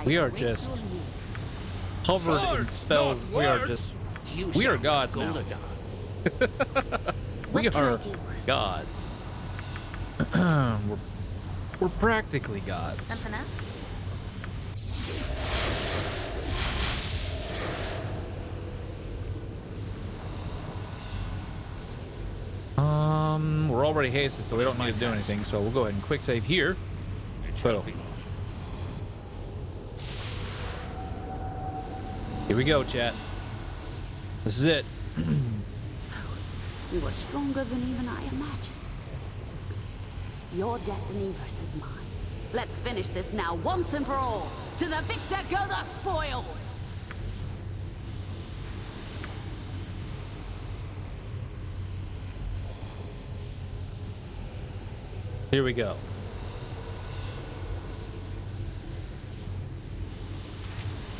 We are just covered in spells. We are just... We are gods now. We are gods. We're practically gods. Something up? We're already hasted, so we don't need to do anything. So we'll go ahead and quick save here. So here we go, chat. This is it. You are stronger than even I imagined. So be it. Your destiny versus mine. Let's finish this now, once and for all. To the victor go the spoils! Here we go.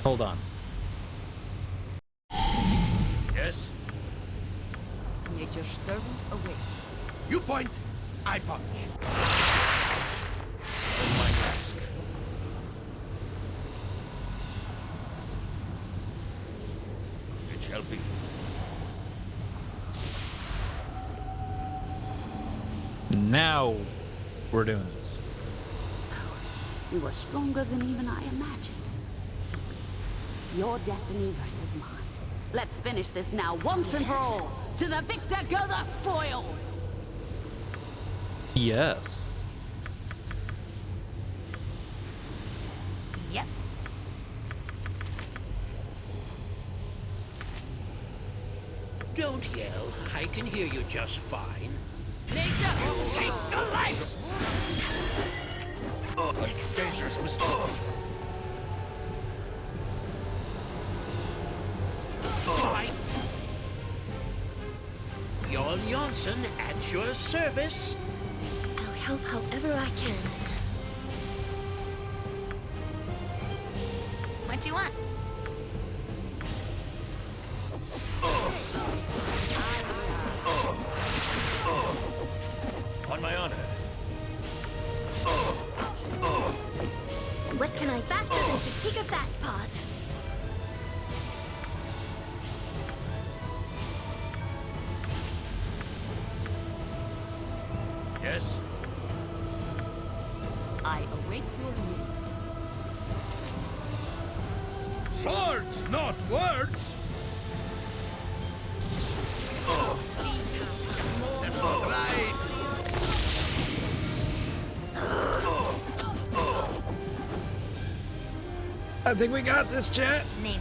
Hold on. Yes? Nature's servant awaits. You point, I punch. On my task. It shall be. Now we're doing this. You are stronger than even I imagined. So be it. Your destiny versus mine. Let's finish this now, once and for all. To the victor go the spoils! Yes. Yep. Don't yell. I can hear you just fine. Nature! Take the life! Oh, dangerous mistake. Right. Jon Jonsson at your service. I'll help however I can. What do you want? On my honor. What can I faster than to take a fast pause? Yes? I await your need. Swords, not words! That's all right. I think we got this, chat. Name.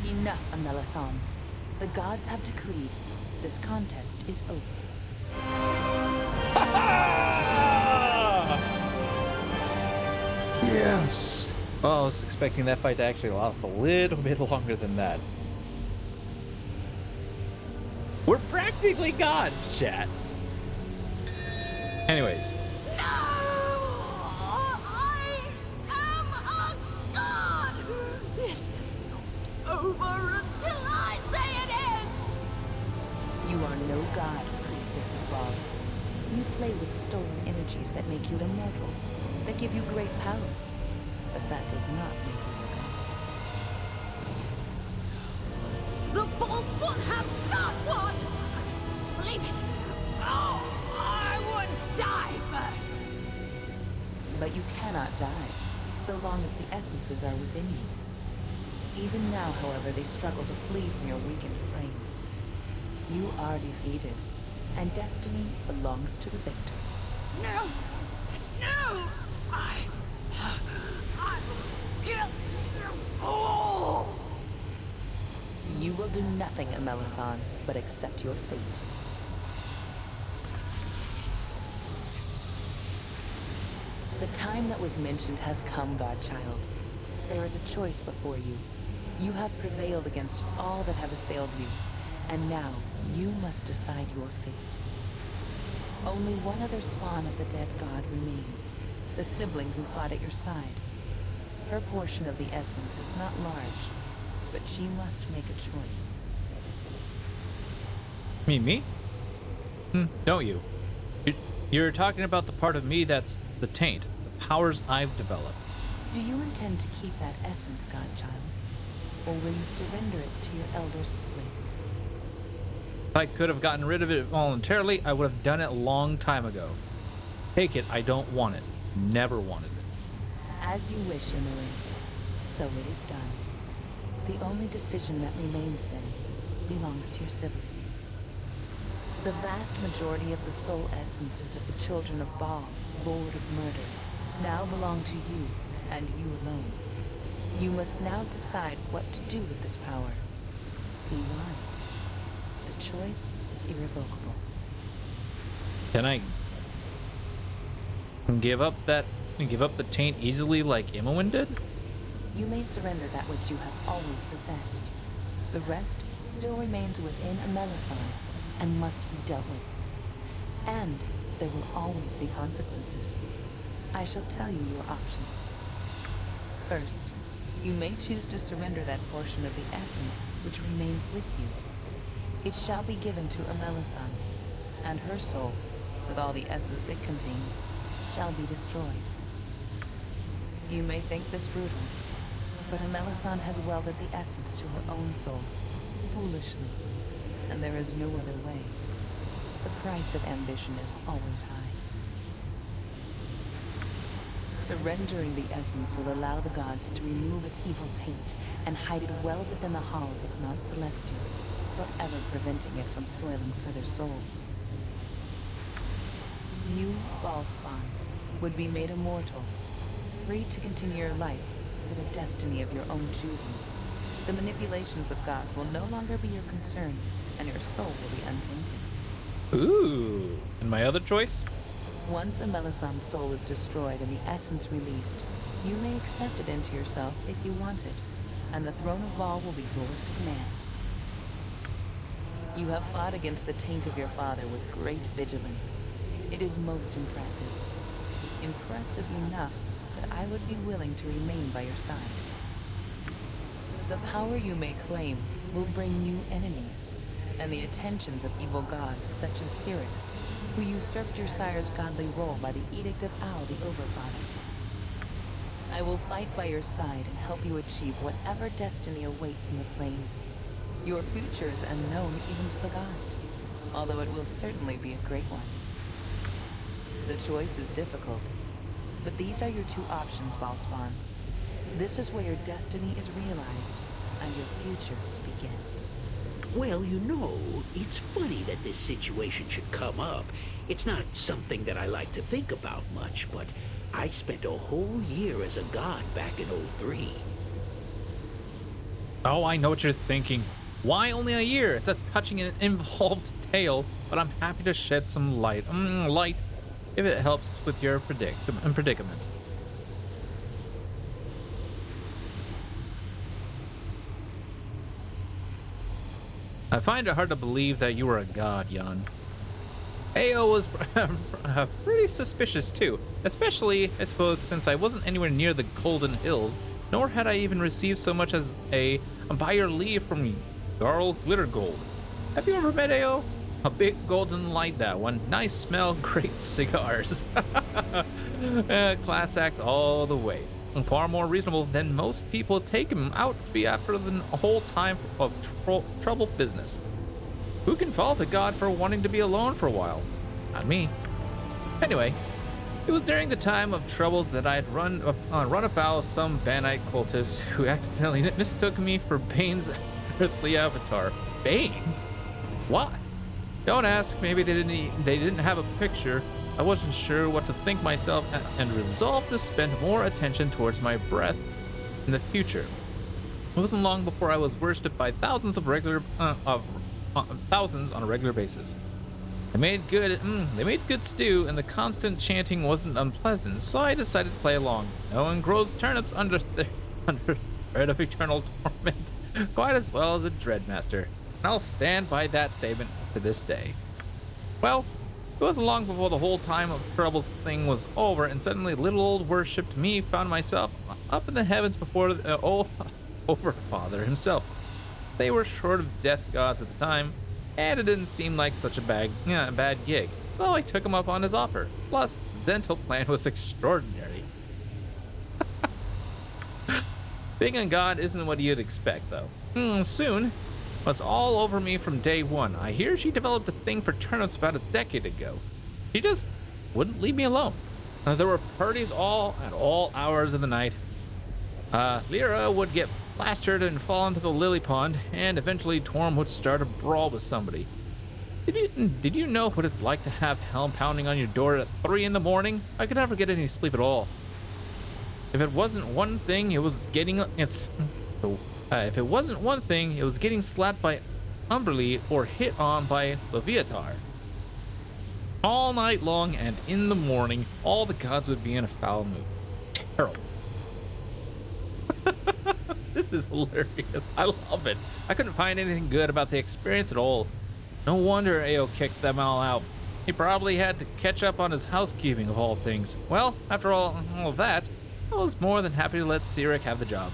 Enough, Amelisson. The gods have decreed this contest is over. Yes. Well, I was expecting that fight to actually last a little bit longer than that. We're practically gods, chat. Anyways. No! I am a god! This is not over until I say it is! You are no god, priestess of Baldur. You play with stolen energies that make you immortal, that give you great power. But that does not make you a god. The false one has not won! I don't believe it! Oh, I would die first! But you cannot die, so long as the essences are within you. Even now, however, they struggle to flee from your weakened frame. You are defeated, and destiny belongs to the victor. No! No! I will kill you all! You will do nothing, Amelisson, but accept your fate. The time that was mentioned has come, Godchild. There is a choice before you. You have prevailed against all that have assailed you, and now you must decide your fate. Only one other spawn of the dead god remains, the sibling who fought at your side. Her portion of the essence is not large, but she must make a choice. Me? Don't you? You're talking about the part of me that's the taint, the powers I've developed. Do you intend to keep that essence, godchild? Or will you surrender it to your elder sibling? If I could have gotten rid of it voluntarily, I would have done it a long time ago. Take it, I don't want it. Never wanted it. As you wish, Emily. So it is done. The only decision that remains then belongs to your sibling. The vast majority of the soul essences of the children of Baal, Lord of Murder, now belong to you, and you alone. You must now decide what to do with this power. Be wise. The choice is irrevocable. Can I give up the taint easily like Imoen did? You may surrender that which you have always possessed. The rest still remains within Amelisson and must be dealt with. And there will always be consequences. I shall tell you your options. First, you may choose to surrender that portion of the essence which remains with you. It shall be given to Amelisson, and her soul, with all the essence it contains, shall be destroyed. You may think this brutal, but Amelisson has welded the essence to her own soul, foolishly, and there is no other way. The price of ambition is always high. Surrendering the essence will allow the gods to remove its evil taint and hide it well within the halls of Mount Celestial, forever preventing it from soiling further souls. You, Ballspawn, would be made immortal, free to continue your life with a destiny of your own choosing. The manipulations of gods will no longer be your concern, and your soul will be untainted. Ooh. And my other choice? Once Amelisson's soul is destroyed and the essence released, you may accept it into yourself if you want it, and the throne of Baal will be yours to command. You have fought against the taint of your father with great vigilance. It is most impressive. Impressive enough that I would be willing to remain by your side. The power you may claim will bring new enemies, and the attentions of evil gods such as Sirik, who usurped your sire's godly role by the Edict of Al the Overfather. I will fight by your side and help you achieve whatever destiny awaits in the plains. Your future is unknown even to the gods, although it will certainly be a great one. The choice is difficult, but these are your two options, Ballspawn. This is where your destiny is realized, and your future begins. Well, you know, it's funny that this situation should come up. It's not something that I like to think about much, but I spent a whole year as a god back in '03. Oh, I know what you're thinking. Why only a year? It's a touching and involved tale, but I'm happy to shed some light if it helps with your predicament. I find it hard to believe that you were a god, Jan. Ao was pretty suspicious too, especially, I suppose, since I wasn't anywhere near the Golden Hills, nor had I even received so much as a by your leave from Jarl Glittergold. Have you ever met Ao? A big golden light, that one. Nice smell, great cigars. Class act all the way. And far more reasonable than most people take him out to be after the whole time of trouble business. Who can fault a god for wanting to be alone for a while? Not me. Anyway, it was during the time of troubles that I had run afoul of some Banite cultists who accidentally mistook me for Bane's earthly avatar. Bane? What? Don't ask. Maybe they didn't have a picture. I wasn't sure what to think myself and resolved to spend more attention towards my breath in the future. It wasn't long before I was worshipped by thousands on a regular basis. They made good stew, and the constant chanting wasn't unpleasant, so I decided to play along. No one grows turnips under threat of eternal torment quite as well as a Dreadmaster, and I'll stand by that statement to this day. Well, It wasn't long before the whole time of troubles thing was over, and suddenly little old worshipped me found myself up in the heavens before the Overfather himself. They were short of death gods at the time, and it didn't seem like such a bad gig. So I took him up on his offer. Plus, the dental plan was extraordinary. Being a god isn't what you'd expect, though. Soon, was all over me from day one. I hear she developed a thing for turnips about a decade ago. She just wouldn't leave me alone. There were parties at all hours of the night. Lyra would get plastered and fall into the lily pond, and eventually Torm would start a brawl with somebody. Did you know what it's like to have hell pounding on your door at 3 in the morning? I could never get any sleep at all. If it wasn't one thing, it was getting slapped by Umberly or hit on by Leviatar. All night long and in the morning, all the gods would be in a foul mood. Terrible. This is hilarious. I love it. I couldn't find anything good about the experience at all. No wonder Ao kicked them all out. He probably had to catch up on his housekeeping of all things. Well, after all of that, I was more than happy to let Sirik have the job.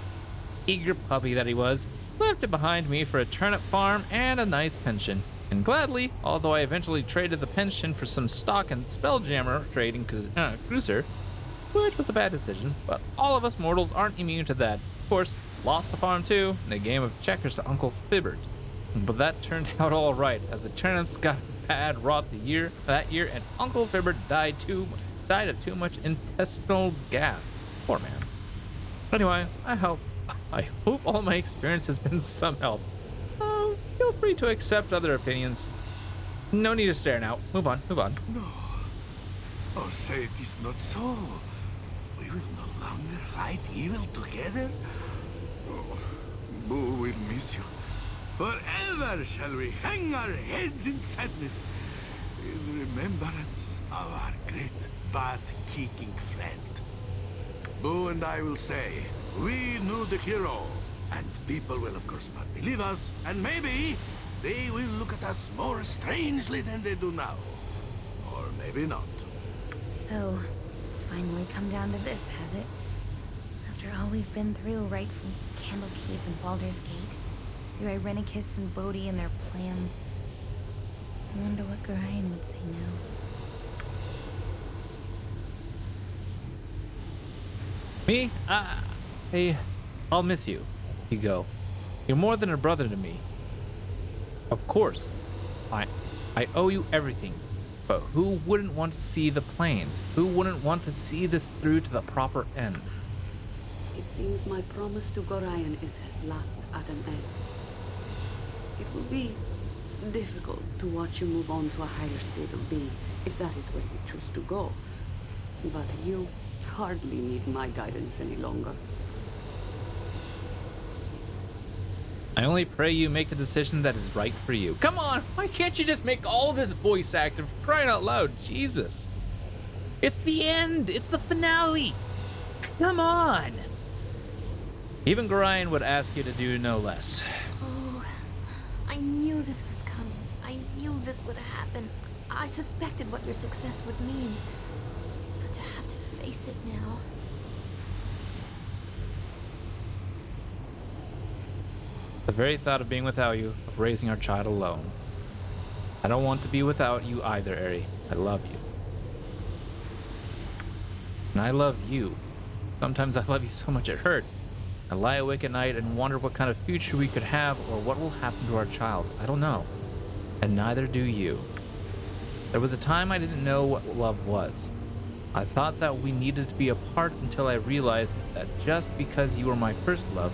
Eager puppy that he was, left it behind me for a turnip farm and a nice pension. And gladly, although I eventually traded the pension for some stock and Spelljammer trading cruiser, which was a bad decision, but all of us mortals aren't immune to that. Of course, lost the farm too, in a game of checkers to Uncle Fibbert. But that turned out all right, as the turnips got bad rot that year, and Uncle Fibbert died of too much intestinal gas. Poor man. Anyway, I hope all my experience has been some help. Feel free to accept other opinions. No need to stare now. Move on. No. Oh, say it is not so. We will no longer fight evil together. Oh, Boo will miss you. Forever shall we hang our heads in sadness in remembrance of our great butt-kicking friend. Boo and I will say, we knew the hero, and people will of course not believe us, and maybe they will look at us more strangely than they do now. Or maybe not. So, it's finally come down to this, has it? After all we've been through, right from Candlekeep and Baldur's Gate, through Irenicus and Bodhi and their plans, I wonder what Gorion would say now. Me? I'll miss you. You go. You're more than a brother to me. Of course, I owe you everything. But who wouldn't want to see the plains? Who wouldn't want to see this through to the proper end? It seems my promise to Gorion is at last at an end. It will be difficult to watch you move on to a higher state of being, if that is where you choose to go. But you hardly need my guidance any longer. I only pray you make the decision that is right for you. Come on, why can't you just make all this voice acting, for crying out loud? Jesus. It's the end. It's the finale. Come on. Even Gorion would ask you to do no less. Oh, I knew this was coming. I knew this would happen. I suspected what your success would mean. But to have to face it now... The very thought of being without you, of raising our child alone. I don't want to be without you either, Eri. I love you. And I love you. Sometimes I love you so much it hurts. I lie awake at night and wonder what kind of future we could have or what will happen to our child. I don't know. And neither do you. There was a time I didn't know what love was. I thought that we needed to be apart until I realized that just because you were my first love,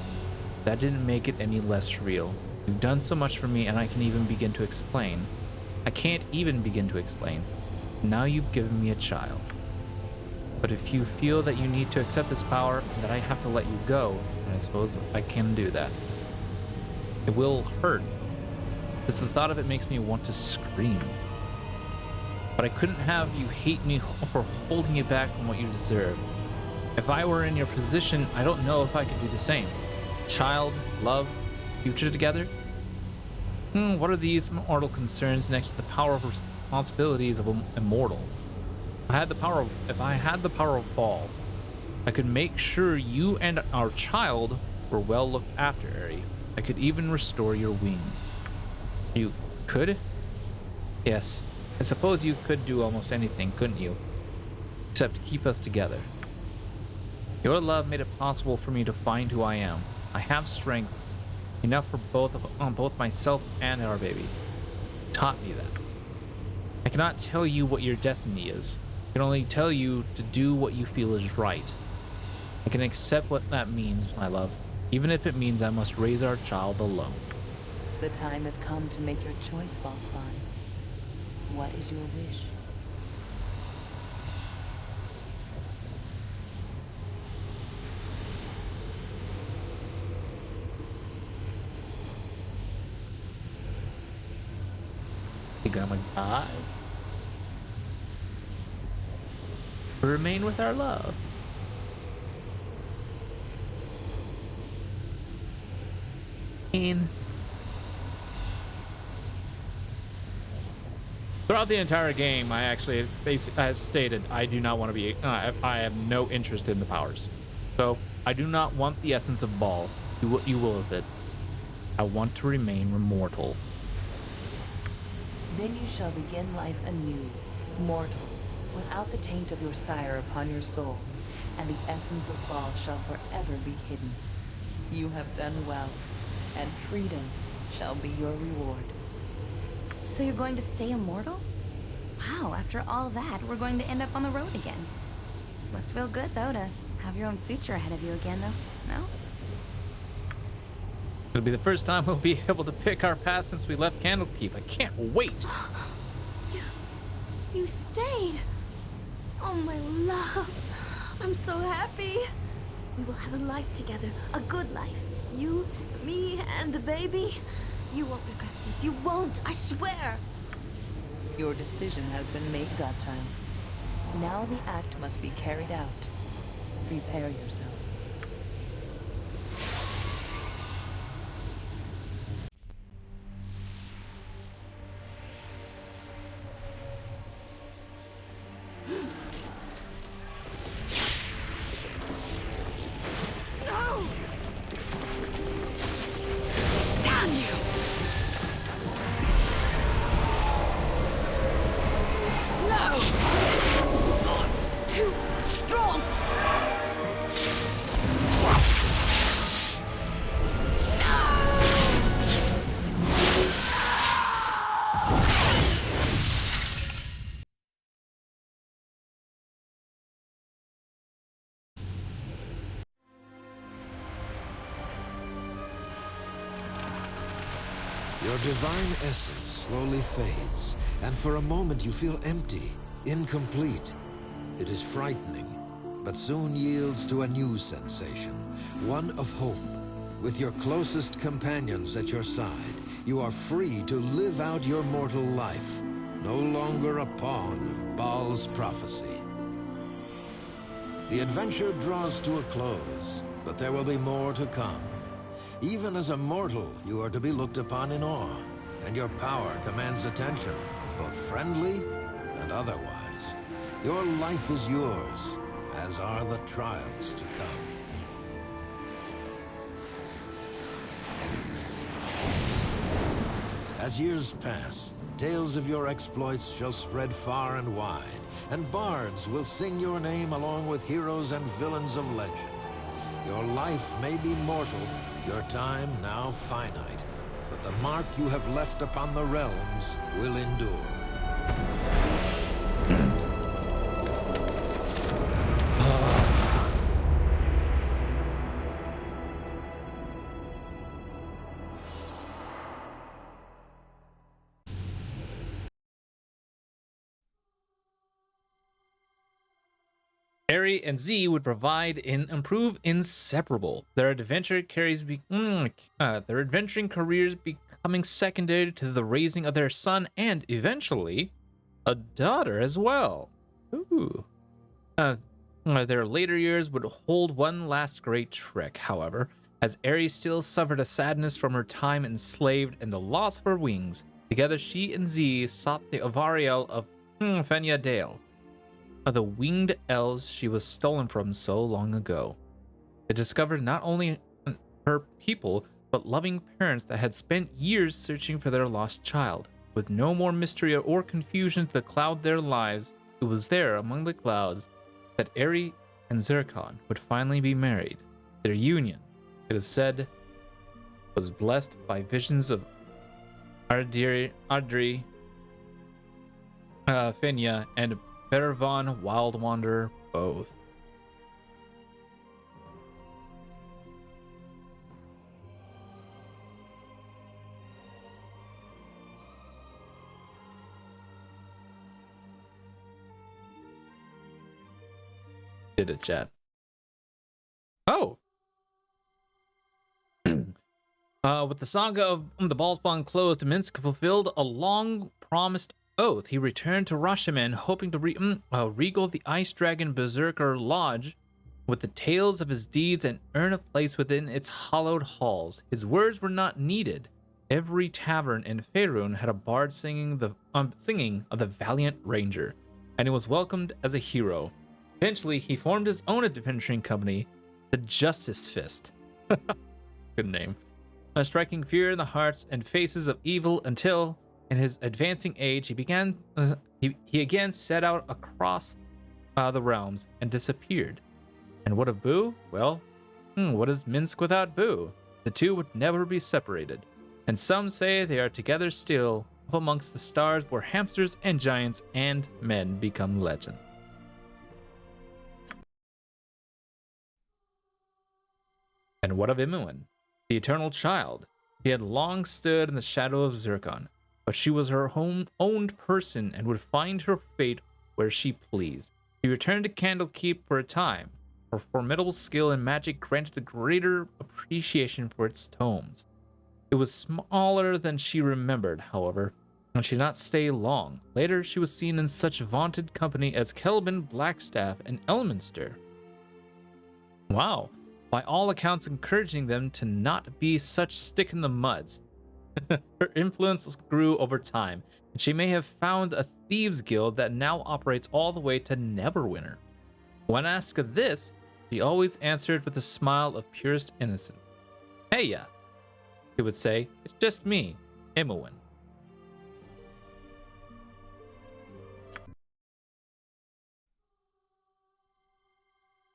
that didn't make it any less real. You've done so much for me, and I can even begin to explain. I can't even begin to explain. Now you've given me a child. But if you feel that you need to accept this power, and that I have to let you go, then I suppose I can do that. It will hurt. Just the thought of it makes me want to scream. But I couldn't have you hate me for holding you back from what you deserve. If I were in your position, I don't know if I could do the same. Child, love, future together? What are these mortal concerns next to the power of responsibilities of an immortal. If I had the power of Ball, I could make sure you and our child were well looked after, Eri. I could even restore your wings. You could? Yes. I suppose you could do almost anything, couldn't you? Except keep us together. Your love made it possible for me to find who I am. I have strength, enough for both myself and our baby. You taught me that. I cannot tell you what your destiny is. I can only tell you to do what you feel is right. I can accept what that means, my love, even if it means I must raise our child alone. The time has come to make your choice, Valspan. What is your wish? Think I'm a god? Remain with our love. Throughout the entire game, I actually as stated, I do not want to be. I have no interest in the powers, so I do not want the essence of Ball. Do what you will with it. I want to remain immortal. Then you shall begin life anew, mortal, without the taint of your sire upon your soul, and the essence of Ball shall forever be hidden. You have done well, and freedom shall be your reward. So you're going to stay immortal? Wow, after all that, we're going to end up on the road again. Must feel good, though, to have your own future ahead of you again, though, no? It'll be the first time we'll be able to pick our path since we left Candlekeep. I can't wait. You stayed. Oh, my love. I'm so happy. We will have a life together, a good life. You, me, and the baby. You won't regret this. You won't, I swear. Your decision has been made, Godchild. Now the act must be carried out. Prepare yourself. Your divine essence slowly fades, and for a moment you feel empty, incomplete. It is frightening, but soon yields to a new sensation, one of hope. With your closest companions at your side, you are free to live out your mortal life, no longer a pawn of Baal's prophecy. The adventure draws to a close, but there will be more to come. Even as a mortal, you are to be looked upon in awe, and your power commands attention, both friendly and otherwise. Your life is yours, as are the trials to come. As years pass, tales of your exploits shall spread far and wide, and bards will sing your name along with heroes and villains of legend. Your life may be mortal, your time now finite, but the mark you have left upon the realms will endure. Eri and Z would provide and improve inseparable. Their adventuring careers becoming secondary to the raising of their son and eventually a daughter as well. Ooh. Their later years would hold one last great trick, however, as Eri still suffered a sadness from her time enslaved and the loss of her wings. Together, she and Z sought the Avariel of Fenya Dale, of the winged elves she was stolen from so long ago. They discovered not only her people, but loving parents that had spent years searching for their lost child. With no more mystery or confusion to cloud their lives, it was there among the clouds that Eri and Zercon would finally be married. Their union, it is said, was blessed by visions of Ardri, Fenya, and Bervan Wild Wanderer both. Did it, chat? Oh! With the saga of the Ballspawn closed, Minsk fulfilled a long-promised oath. He returned to Rashomon, hoping to regal the Ice Dragon Berserker Lodge with the tales of his deeds and earn a place within its hallowed halls. His words were not needed. Every tavern in Faerun had a bard singing of the valiant ranger, and he was welcomed as a hero. Eventually, he formed his own adventuring company, the Justice Fist. Good name. Striking fear in the hearts and faces of evil until, in his advancing age, he again set out across the realms and disappeared. And what of Boo? Well, what is Minsk without Boo? The two would never be separated. And some say they are together still, up amongst the stars where hamsters and giants and men become legend. And what of Imoen, the eternal child? She had long stood in the shadow of Zercon, but she was her owned person and would find her fate where she pleased. She returned to Candlekeep for a time. Her formidable skill in magic granted a greater appreciation for its tomes. It was smaller than she remembered, however, and she did not stay long. Later, she was seen in such vaunted company as Kelvin, Blackstaff, and Elminster. Wow. By all accounts, encouraging them to not be such stick-in-the-muds. Her influence grew over time, and she may have found a thieves' guild that now operates all the way to Neverwinter. When asked of this, she always answered with a smile of purest innocence. Hey, yeah, she would say, it's just me, Imoen.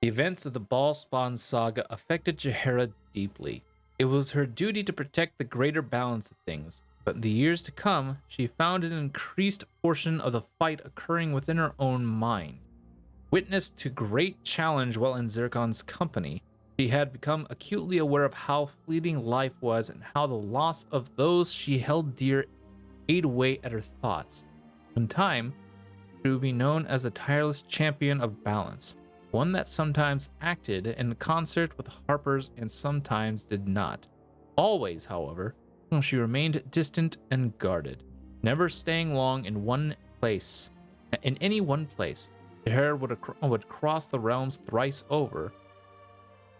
The events of the Ballspawn saga affected Jaheira deeply. It was her duty to protect the greater balance of things, but in the years to come, she found an increased portion of the fight occurring within her own mind. Witness to great challenge while in Zercon's company, she had become acutely aware of how fleeting life was and how the loss of those she held dear ate away at her thoughts. In time, she would be known as a tireless champion of balance. One that sometimes acted in concert with Harper's and sometimes did not. Always, however, she remained distant and guarded, never staying long in one place. In any one place, Jaheira would cross the realms thrice over,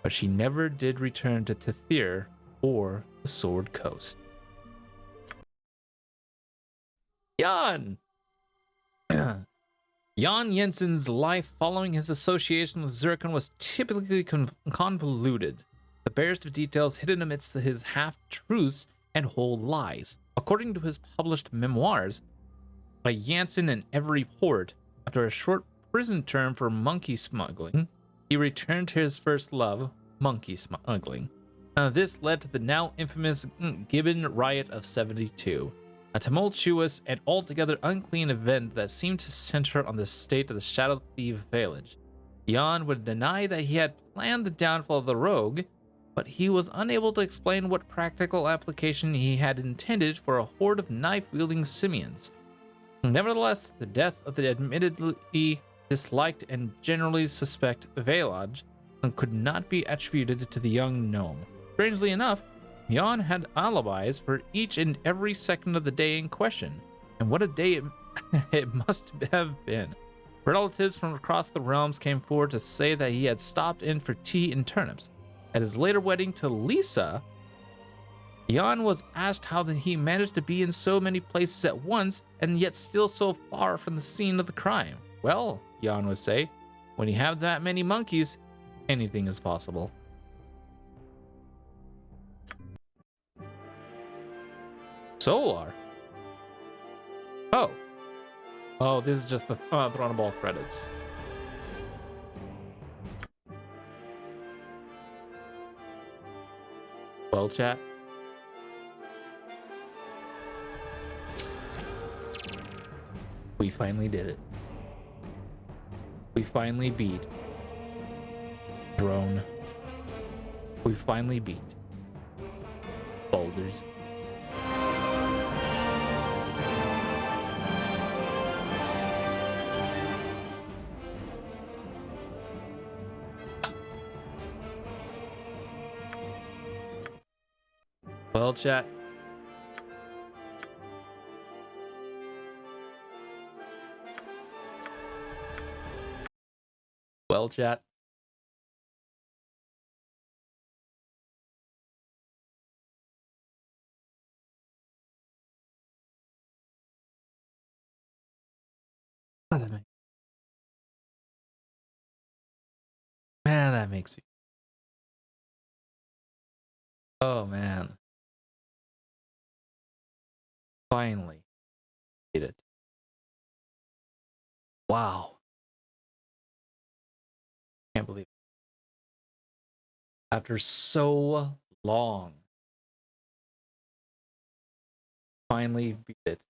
but she never did return to Tethir or the Sword Coast. Jan! Jan Jensen's life following his association with Zercon was typically convoluted, the barest of details hidden amidst his half-truths and whole lies. According to his published memoirs, by Jansen in every port, after a short prison term for monkey smuggling, he returned to his first love, monkey smuggling. This led to the now infamous Gibbon Riot of 72. A tumultuous and altogether unclean event that seemed to center on the state of the Shadow Thief village. Jan would deny that he had planned the downfall of the rogue, but he was unable to explain what practical application he had intended for a horde of knife-wielding simians. Nevertheless, the death of the admittedly disliked and generally suspect Velaj could not be attributed to the young gnome. Strangely enough, Jan had alibis for each and every second of the day in question, and what a day it must have been. Relatives from across the realms came forward to say that he had stopped in for tea and turnips. At his later wedding to Lisa, Jan was asked how he managed to be in so many places at once and yet still so far from the scene of the crime. Well, Jan would say, when you have that many monkeys, anything is possible. Solar? Oh. Oh, this is just the Throne of Ball credits. Well, chat. We finally did it. We finally beat Drone. We finally beat Boulders. Well, chat. Well, chat. Man, that makes me. Oh, man. Finally. Did it. Wow. Can't believe it. After so long. Finally beat it.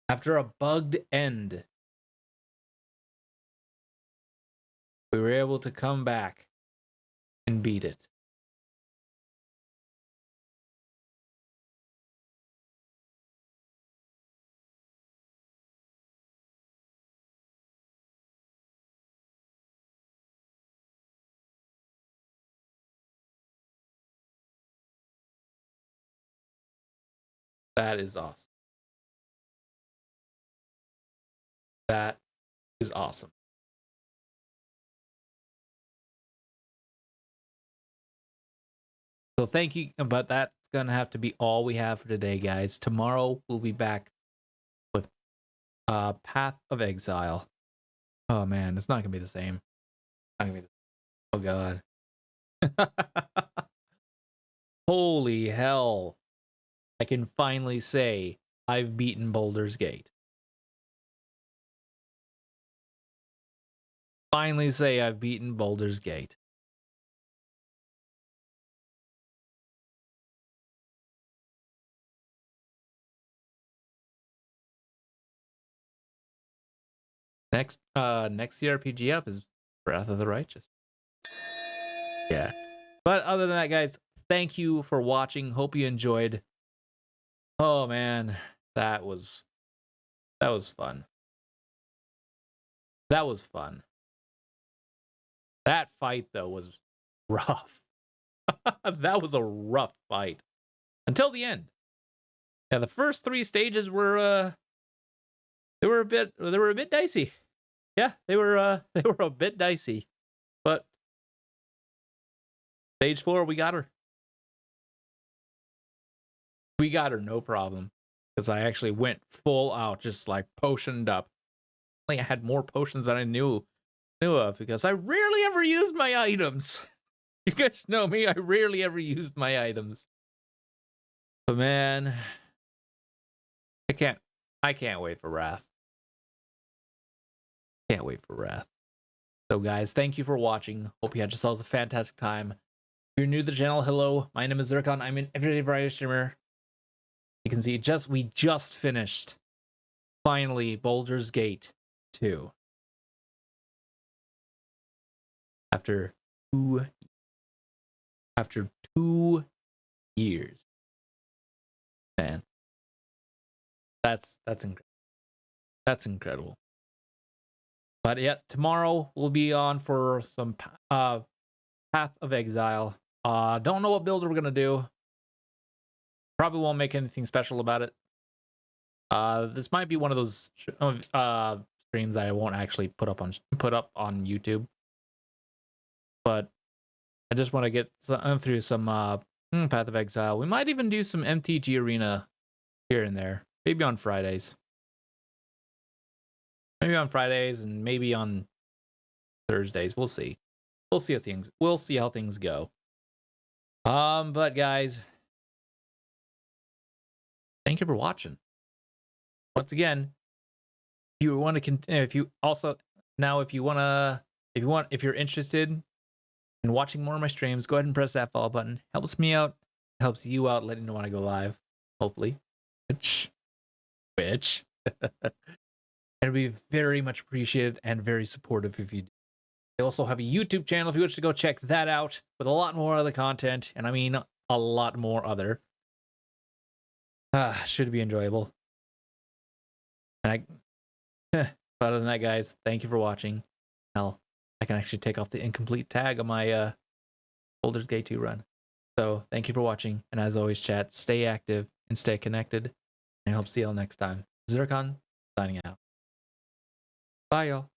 After a bugged end. We were able to come back and beat it. That is awesome. That is awesome. So thank you, but that's gonna have to be all we have for today, guys. Tomorrow we'll be back with Path of Exile. Oh man, it's not gonna be the same. Not gonna be oh god. Holy hell. I can finally say I've beaten Baldur's Gate. Finally say I've beaten Baldur's Gate. Next CRPG up is Breath of the Righteous. Yeah. But other than that, guys, thank you for watching. Hope you enjoyed. Oh man, that was fun. That was fun. That fight though was rough. That was a rough fight. Until the end. Yeah, the first 3 stages were they were a bit dicey. Yeah, they were a bit dicey. But stage 4, we got her. We got her, no problem. Because I actually went full out, just like potioned up. I had more potions than I knew of, because I rarely ever used my items. You guys know me, I rarely ever used my items. But man, I can't wait for Wrath. Can't wait for Wrath. So guys, thank you for watching. Hope you had yourselves a fantastic time. If you're new to the channel, hello. My name is Zercon. I'm an everyday variety streamer. You can see we just finished finally Baldur's Gate 2. After 2 years. Man. That's incredible. That's incredible. But yeah, tomorrow we'll be on for some Path of Exile. Don't know what build we're gonna do. Probably won't make anything special about it. This might be one of those streams that I won't actually put up on YouTube. But I just want to get through some Path of Exile. We might even do some MTG Arena here and there. Maybe on Fridays. Maybe on Fridays and maybe on Thursdays. We'll see. We'll see how things go. But guys, thank you for watching. Once again, if you want to if you're interested in watching more of my streams, go ahead and press that follow button. Helps me out, helps you out, letting you know when I go live, hopefully. Which it'd be very much appreciated and very supportive if you do. I also have a YouTube channel if you wish to go check that out with a lot more other content, and I mean a lot more other. Should be enjoyable. And other than that, guys, thank you for watching. Hell, I can actually take off the incomplete tag on my Baldur's Gate 2 run. So thank you for watching, and as always, chat, stay active and stay connected. And I hope to see y'all next time. Zercon signing out. Bye, y'all.